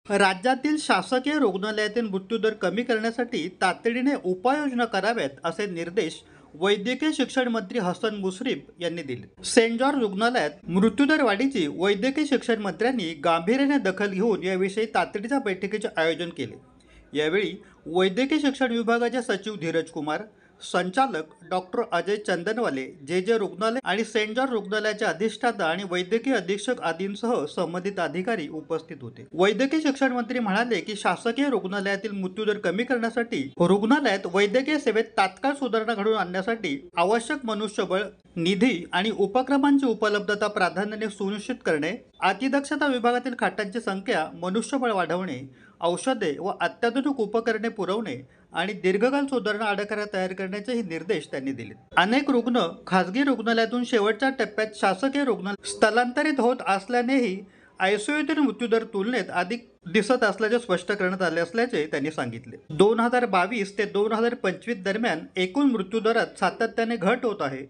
राज्यातील शासकीय रुग्णालयातील मृत्यूदर कमी करण्यासाठी तातडीने उपाययोजना कराव्यात असे निर्देश वैद्यकीय शिक्षण मंत्री हसन मुश्रीफ यांनी दिले। सेंट जॉर्ज रुग्णालयात मृत्यूदर वाढीची वैद्यकीय शिक्षण मंत्र्यांनी गांभीर्याने दखल घेऊन याविषयी तातडीच्या बैठकीचे आयोजन केले। यावेळी वैद्यकीय शिक्षण विभागाचे सचिव धीरज कुमार, संचालक डॉक्टर अजय चंदनवाले, जे रुग्णालय आणि सेंट जॉर्ज रुग्णालयाचे अधिष्ठाता आणि वैद्यकीय अधीक्षक आदींसह संबंधित अधिकारी उपस्थित होते। वैद्यकीय शिक्षण मंत्री म्हणाले की शासकीय रुग्णालयातील मृत्यूदर कमी करण्यासाठी रुग्णालयात वैद्यकीय सेवेत तात्काळ सुधारणा घडवून आणण्यासाठी आवश्यक मनुष्यबळ, निधी आणि उपक्रमांची उपलब्धता प्राधान्याने सुनिश्चित करणे, अतिदक्षता विभागातील खाटांची संख्या, मनुष्यबळ वाढवणे, औषधे व अत्याधुनिक उपकरणे पुरवणे आणि दीर्घकाल सुधारणा आराखडा तयार करण्याचेही निर्देश त्यांनी दिले। अनेक रुग्ण खासगी रुग्णालयातून शेवटच्या टप्प्यात शासकीय रुग्णालयात स्थलांतरित होत असल्यानेही आयसीयूतील मृत्यूदर तुलनेत अधिक दिसत असल्याचे स्पष्ट करण्यात आले असल्याचे त्यांनी सांगितले। 2022 ते 2025 दरम्यान एकूण मृत्यूदरात सातत्याने घट होत आहे।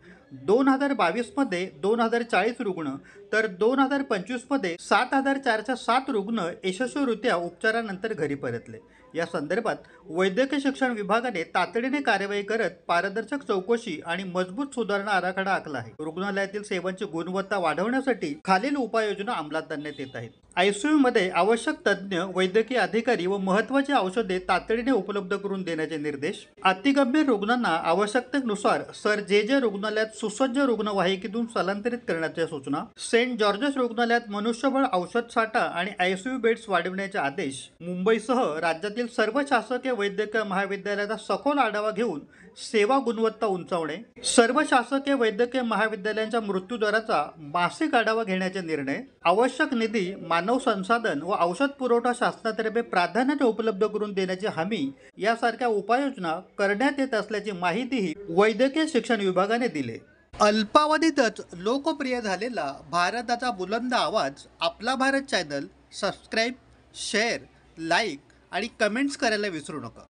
2022 मध्ये 2040 रुग्ण तर 2025 मध्ये 7407 रुग्ण यशस्वीरित्या उपचारानंतर घरी परतले। या संदर्भात वैद्यकीय शिक्षण विभागाने तातडीने कार्यवाही करत पारदर्शक चौकशी आणि मजबूत सुधारणा आराखडा आखला आहे। रुग्णालयातील सेवांची गुणवत्ता वाढवण्यासाठी खालील उपाययोजना अंमलात आणण्यात येत आहेत। आयसीयू मध्ये आवश्यक तज्ज्ञ, वैद्यकीय अधिकारी व महत्त्वाची औषधे तातडीने उपलब्ध करून देण्याचे निर्देश। अतिगंभीर रुग्णांना आवश्यकतेनुसार सर जे रुग्णालयात सुसज्ज रुग्णवाहिकेतून स्थलांतरित करण्याच्या सूचना। सेंट जॉर्जेस रुग्णालयात मनुष्यबळ, औषध साठा आणि आयसीयू बेड्स वाढविण्याचे आदेश। मुंबईसह राज्यातील सर्व शासकीय वैद्यकीय महाविद्यालयाचा सखोल आढावा घेऊन सेवा गुणवत्ता उंचावणे। सर्व शासकीय वैद्यकीय महाविद्यालयांच्या मृत्यूदराचा मासिक आढावा घेण्याचे निर्णय। आवश्यक निधी, मानव संसाधन व औषध पुरवठा शासनातर्फे प्राधान्याने उपलब्ध करून देण्याची हमी यासारख्या उपाययोजना करण्यात येत असल्याची माहितीही वैद्यकीय शिक्षण विभागाने दिली। अल्पावधीतच लोकप्रिय झालेला भारताचा बुलंद आवाज आपला Bharat channel subscribe, share, like आणि कमेंट्स करायला विसरू नका।